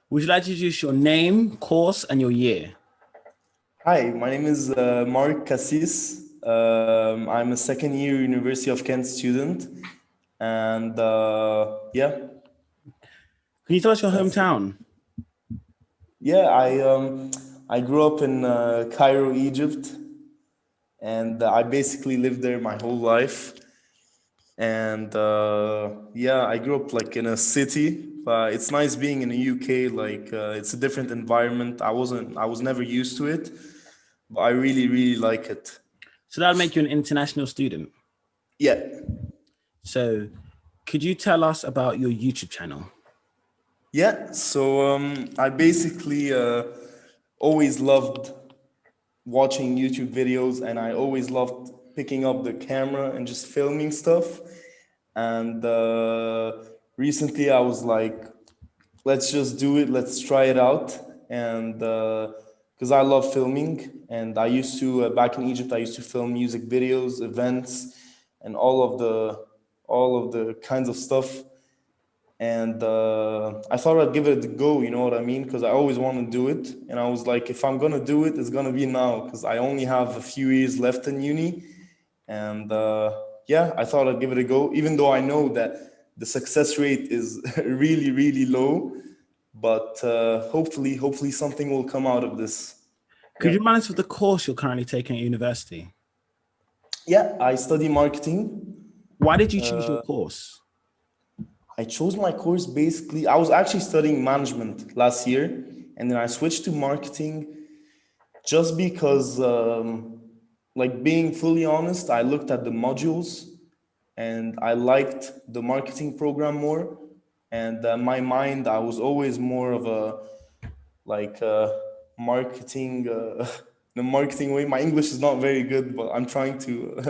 Would you like to introduce your name, course, and your year? Hi, my name is Marc Cassis. I'm a second year University of Kent student, and yeah, Can you tell us your that's it. hometown? Yeah, I grew up in Cairo, Egypt, and I basically lived there my whole life. And yeah, I grew up like in a city, but it's nice being in the UK. Like it's a different environment. I was never used to it, but I really, really like it. So that'll make you an international student. Yeah. So could you tell us about your YouTube channel? Yeah, so I basically always loved watching YouTube videos, and I always loved picking up the camera and just filming stuff. And recently I was like, let's just do it, let's try it out. And because I love filming, and I used to, back in Egypt, I used to film music videos, events, and all of the kinds of stuff. And I thought I'd give it a go, you know what I mean? Because I always want to do it, and I was like, if I'm gonna do it, it's gonna be now, because I only have a few years left in uni. And yeah, I thought I'd give it a go, even though I know that the success rate is really, really low. But hopefully something will come out of this. Could Yeah. you remind us of the course you're currently taking at university? Yeah, I study marketing. Why did you choose your course? I chose my course basically. I was actually studying management last year, and then I switched to marketing just because, like, being fully honest, I looked at the modules and I liked the marketing program more. And my mind, I was always more of a like marketing, the marketing way. My English is not very good, but I'm trying to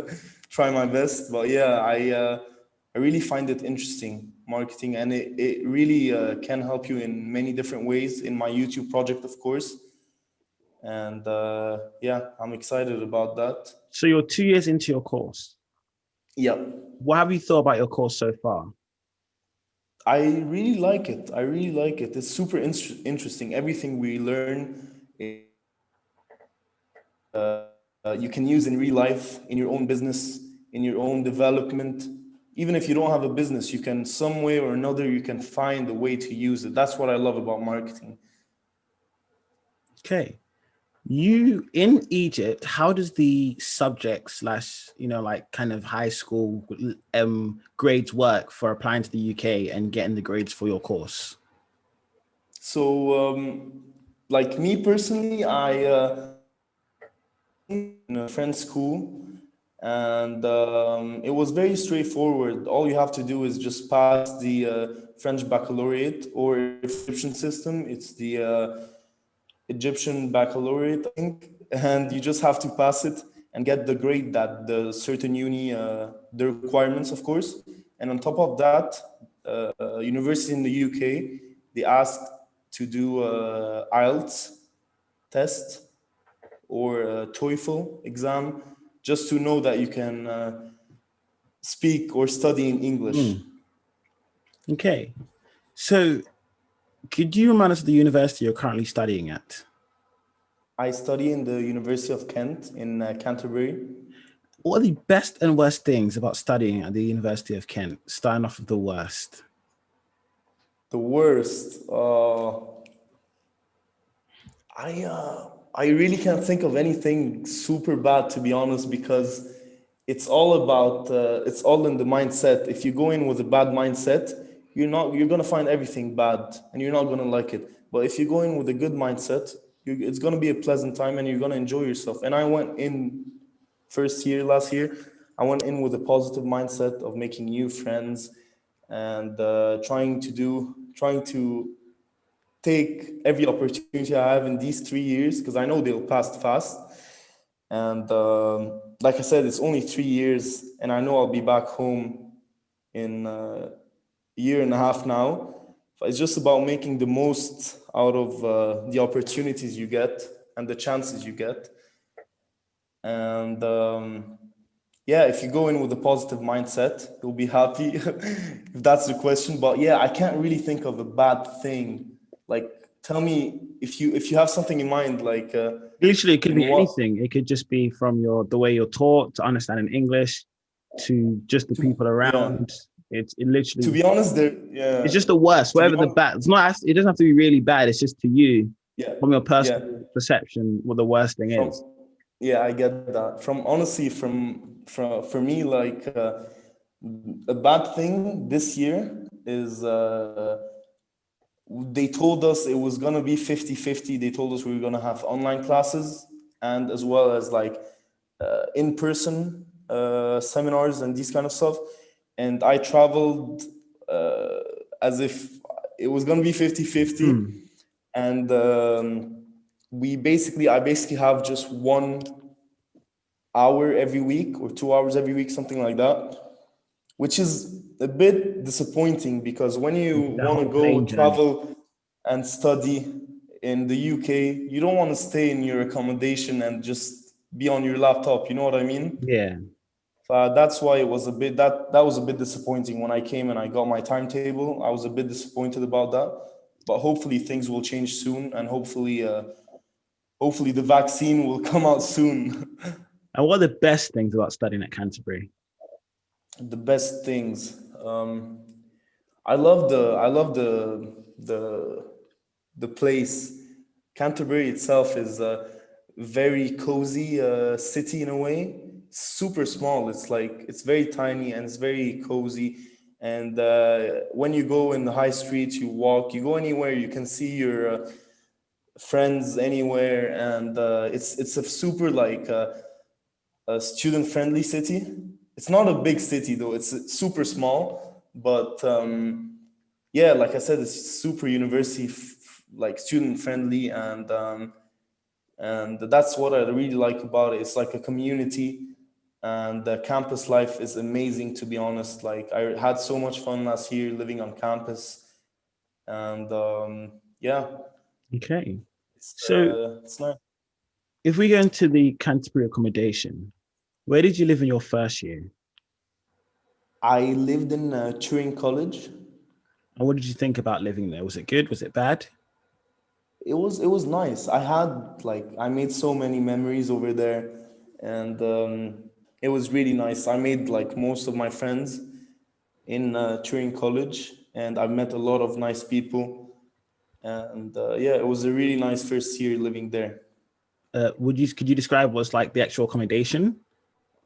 try my best. But yeah, I really find it interesting, marketing, and it really can help you in many different ways. In my YouTube project, of course, and yeah, I'm excited about that. So you're 2 years into your course. Yeah, What have you thought about your course so far? I really like it. I really like it. It's super interesting. Everything we learn, you can use in real life, in your own business, in your own development. Even if you don't have a business, you can some way or another you can find a way to use it. That's what I love about marketing. Okay. You in Egypt, how does the subject slash, like kind of high school grades work for applying to the UK and getting the grades for your course? So, like me personally, I in a friend's school, and it was very straightforward. All you have to do is just pass the French baccalaureate, or Egyptian system. It's the Egyptian baccalaureate, I think, and you just have to pass it and get the grade that the certain uni, the requirements, of course. And on top of that, university in the UK, they ask to do IELTS test or a TOEFL exam, just to know that you can speak or study in English. Mm, okay. So could you remind us of the university you're currently studying at? I study in the University of Kent in Canterbury. What are the best and worst things about studying at the University of Kent? Starting off with the worst. The worst. I really can't think of anything super bad, to be honest, because it's all in the mindset. If you go in with a bad mindset, you're gonna find everything bad, and you're not gonna like it. But if you go in with a good mindset, it's gonna be a pleasant time, and you're gonna enjoy yourself. And I went in first year last year. I went in with a positive mindset of making new friends, and trying to take every opportunity I have in these 3 years, because I know they'll pass fast. And like I said, it's only 3 years, and I know I'll be back home in a year and a half now. But it's just about making the most out of the opportunities you get and the chances you get. And yeah, if you go in with a positive mindset, you'll be happy, if that's the question. But yeah, I can't really think of a bad thing. Like, tell me if you have something in mind, like Literally, it could in be what anything. It could just be from the way you're taught to understanding English to just the to people yeah. around. It To literally be honest, it's yeah. just the worst. To be Whatever the honest, bad, it's not. It doesn't have to be really bad. It's just to you, yeah, from your yeah. personal perception, what the worst thing is. From yeah, I get that. From honestly, from for me, like a bad thing this year is they told us it was gonna be 50-50. They told us we were gonna have online classes and as well as like in-person seminars and these kind of stuff. And I traveled uh, as if it was gonna be 50-50. Hmm. And I basically have just 1 hour every week or 2 hours every week, something like that, which is a bit disappointing because when you The want to whole go plane journey. travel and study in the UK, you don't want to stay in your accommodation and just be on your laptop. You know what I mean? Yeah. That's why it was a bit that was a bit disappointing when I came and I got my timetable. I was a bit disappointed about that, but hopefully things will change soon, and hopefully the vaccine will come out soon. And what are the best things about studying at Canterbury? The best things. I love the place. Canterbury itself is a very cozy city in a way. Super small. It's like it's very tiny and it's very cozy. And when you go in the high streets, you walk, you go anywhere, you can see your friends anywhere, and it's a super like a student friendly city. It's not a big city though. It's super small, but yeah, like I said, it's super like student friendly, and that's what I really like about it. It's like a community, and the campus life is amazing. To be honest, like I had so much fun last year living on campus, and yeah, Okay. So it's nice. if we go into the Canterbury accommodation, where did you live in your first year? I lived in Turing College. And what did you think about living there? Was it good? Was it bad? It was nice. I made so many memories over there, and it was really nice. I made like most of my friends in Turing College, and I met a lot of nice people. And yeah, it was a really nice first year living there. Could you describe what's like the actual accommodation?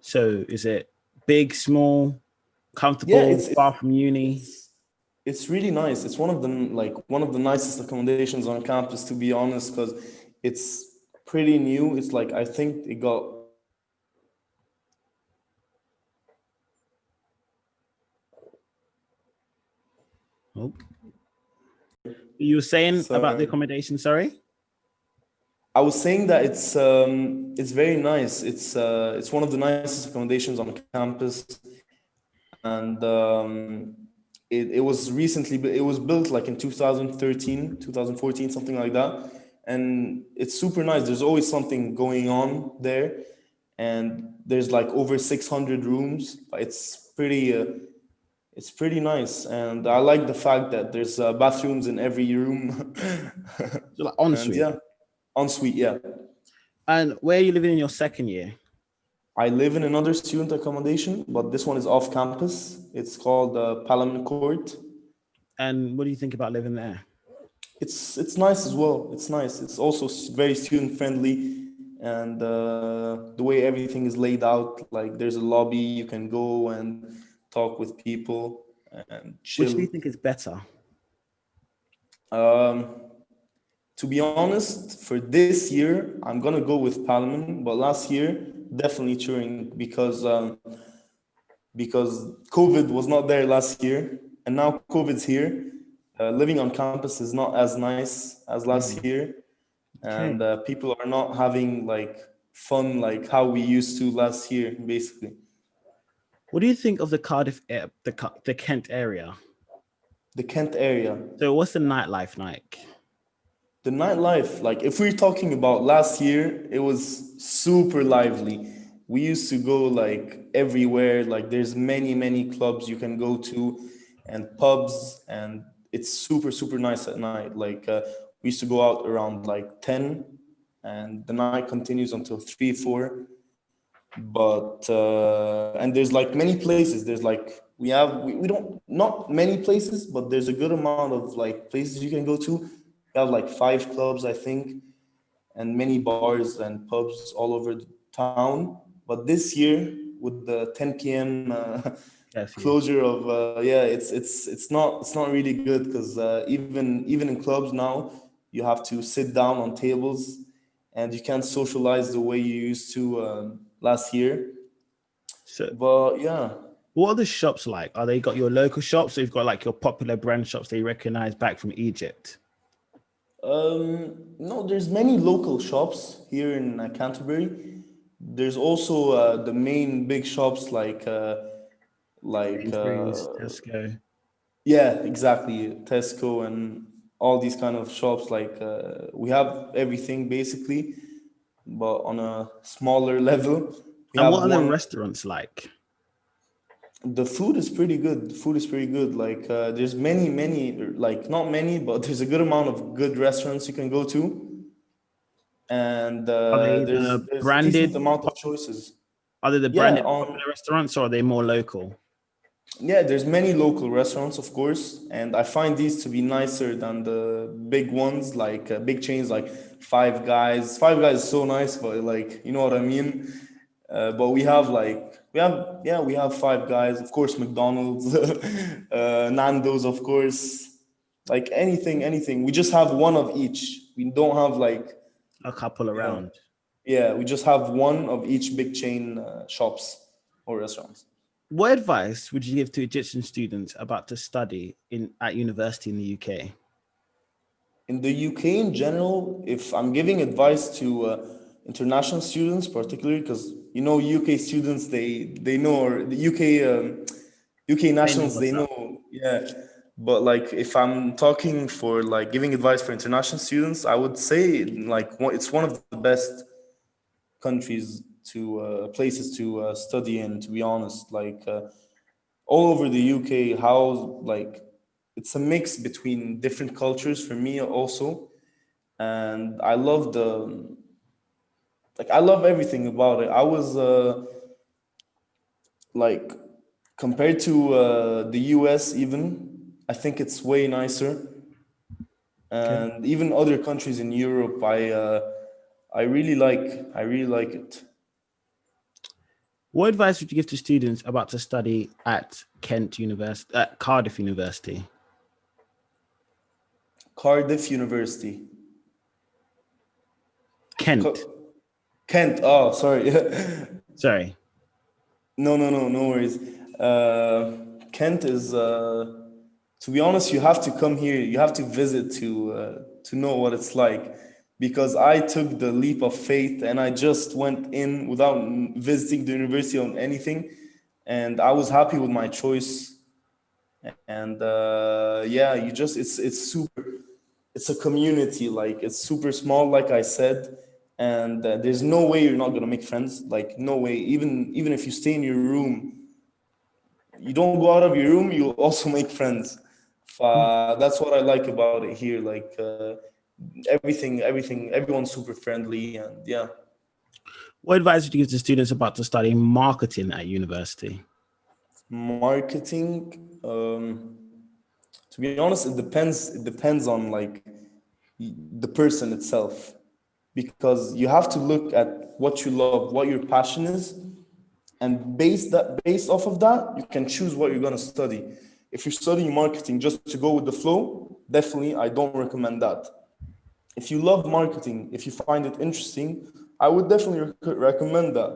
So is it big, small, Yeah, comfortable, far from uni? it's it's really nice. It's one of the nicest accommodations on campus, to be honest, because it's pretty new. It's like I think it got Oh, you were saying about the sorry. accommodation, sorry? I was saying that it's very nice. It's one of the nicest accommodations on campus, and it was built like in 2013, 2014, something like that, and it's super nice. There's always something going on there, and there's like over 600 rooms. It's pretty nice, and I like the fact that there's bathrooms in every room, So like and ensuite. yeah, ensuite, yeah. And where are you living in your second year? I live in another student accommodation, but this one is off campus. It's called Parliament Court. And what do you think about living there? It's nice as well. It's nice. It's also very student friendly, and the way everything is laid out, like there's a lobby you can go and talk with people and Which do chill. you think is better? Um, to be honest, for this year, I'm gonna go with Parliament, but last year definitely Turing because COVID was not there last year, and now COVID's here. Living on campus is not as nice as last Mm, year, and okay. people are not having like fun like how we used to last year, basically. What do you think of the the Kent area? The Kent area, So what's the nightlife like? the nightlife, like if we're talking about last year, it was super lively. We used to go like everywhere. Like there's many clubs you can go to, and pubs, and it's super nice at night. Like We used to go out around like 10, and the night continues until 3, 4. But and there's like many places. There's like we don't not many places, but there's a good amount of like places you can go to. We have like 5 clubs, I think, and many bars and pubs all over the town. But this year, with the 10 p.m. Yes, yeah. closure of yeah, it's not really good because even in clubs now, you have to sit down on tables, and you can't socialize the way you used to last year. So But yeah, what are the shops like? Are they got your local shops? So you've got like your popular brand shops that you recognize back from Egypt. no, there's many local shops here in Canterbury. There's also the main big shops like Sainsbury's, Tesco. yeah, exactly, Tesco and all these kind of shops. Like we have everything basically, but on a smaller level. We And have what are the one. restaurants like? The food is pretty good. The food is pretty good. Like there's many, like not many, but there's a good amount of good restaurants you can go to, and Are they there's a decent amount of choices. Yeah, popular restaurants or are they more local? yeah, there's many local restaurants, of course, and I find these to be nicer than the big ones, like big chains like Five Guys. Five Guys is so nice, but like you know what I mean. But we have Five Guys, of course, McDonald's, Nando's, of course, like anything. We just have one of each. We don't have like A couple yeah, around. yeah. We just have one of each big chain shops or restaurants. What advice would you give to Egyptian students about to study in at university in the UK? In the UK in general, if I'm giving advice to international students, particularly because you know UK students, they know, or the UK They know nationals, they what's up. know, yeah. But like if I'm talking for like giving advice for international students, I would say like it's one of the best countries to places to study in. To be honest, like all over the UK, how like it's a mix between different cultures for me also, and I love the I love everything about it. I was like compared to the US even, I think it's way nicer, Okay. and even other countries in Europe, I really like it. What advice would you give to students about to study at Kent University, at Cardiff University? Cardiff University. Kent. Co- Kent. Oh, sorry. Sorry. No worries. Kent is, to be honest, you have to come here. You have to visit to know what it's like, because I took the leap of faith and I just went in without visiting the university or anything, and I was happy with my choice. And yeah, you just it's super. It's a community, like it's super small, like I said, and there's no way you're not gonna make friends. Like no way. Even if you stay in your room, you don't go out of your room, you'll also make friends. That's what I like about it here. Like everyone's super friendly, and yeah. What advice would you give to students about to study marketing at university? Marketing. To be honest, it depends. It depends on like the person itself, because you have to look at what you love, what your passion is, and based off of that, you can choose what you're gonna study. If you're studying marketing just to go with the flow, definitely I don't recommend that. If you love marketing, if you find it interesting, I would definitely recommend that.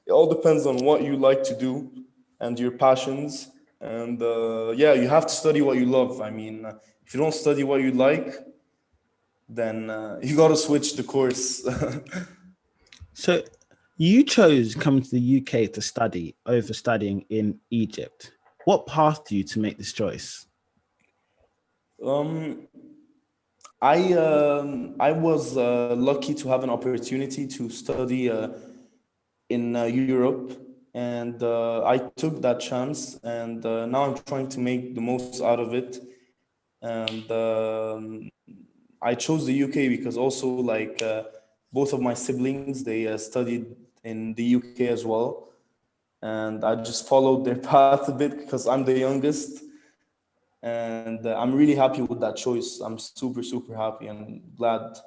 It all depends on what you like to do and your passions. And yeah, you have to study what you love. I mean, if you don't study what you like, then you got to switch the course. So you chose coming to the UK to study over studying in Egypt. What path you to make this choice? um, I was lucky to have an opportunity to study in Europe, and I took that chance, and now I'm trying to make the most out of it. And I chose the UK because also like both of my siblings, they studied in the UK as well. And I just followed their path a bit because I'm the youngest. And I'm really happy with that choice. I'm super, super happy and glad.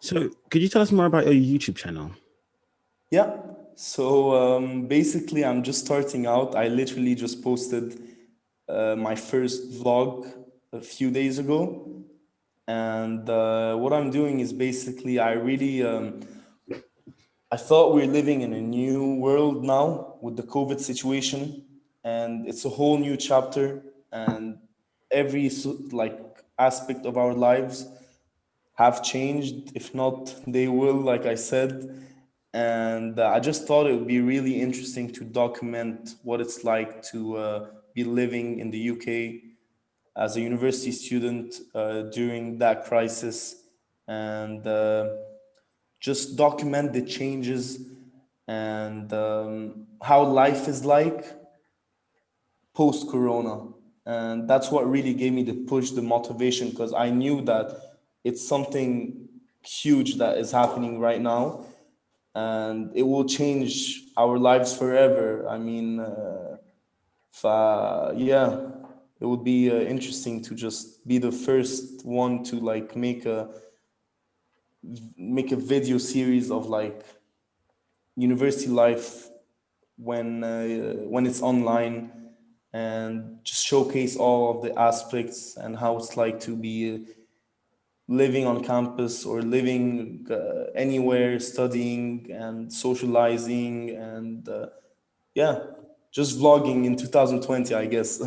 So could you tell us more about your YouTube channel? Yeah. So basically, I'm just starting out. I literally just posted my first vlog a few days ago. And what I'm doing is basically, I thought we're living in a new world now with the COVID situation, and it's a whole new chapter, and every like aspect of our lives have changed. If not, they will, like I said. And I just thought it would be really interesting to document what it's like to be living in the UK as a university student during that crisis, and just document the changes and how life is like post corona. And that's what really gave me the push, the motivation, because I knew that it's something huge that is happening right now, and it will change our lives forever. I mean, yeah, it would be interesting to just be the first one to like make a video series of like university life when it's online, and just showcase all of the aspects and how it's like to be living on campus or living anywhere, studying and socializing, and yeah, just vlogging in 2020, I guess.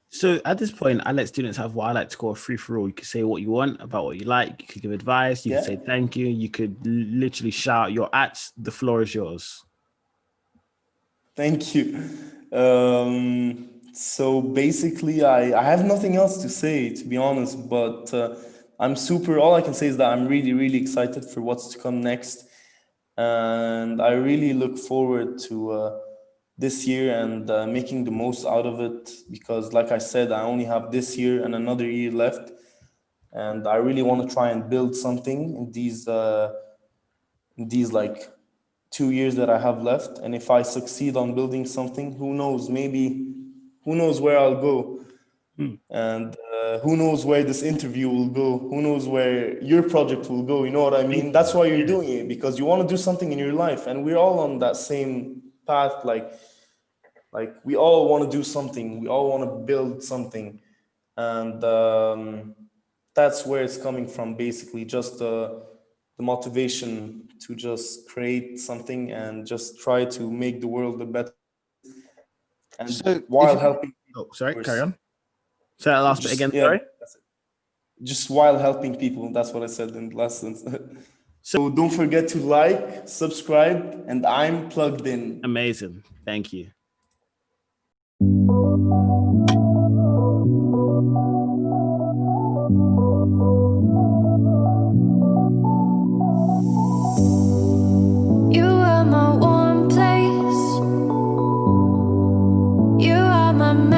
So at this point, I let students have what I like to call a free for all. You could say what you want about what you like. You could give advice. You could Yeah, say thank you. You could literally shout your ats. The floor is yours. thank you. So basically, I have nothing else to say, to be honest, but all I can say is that I'm really, really excited for what's to come next. And I really look forward to this year and making the most out of it, because, like I said, I only have this year and another year left. And I really want to try and build something in these like 2 years that I have left. And if I succeed on building something, who knows? Maybe, who knows where I'll go, Hmm. and who knows where this interview will go? Who knows where your project will go? You know what I Thank mean? you. That's why you're Yeah. doing it, because you want to do something in your life, and we're all on that same path. Like we all want to do something. We all want to build something, and that's where it's coming from. Basically, just the motivation to just create something and just try to make the world a better place, and So if while you, helping people, oh, of sorry, carry course. on. Say that last bit Just again. yeah, Sorry. that's it. Just while helping people. That's what I said in the last sentence. So So don't forget to like, subscribe, and I'm plugged in. amazing. Thank you.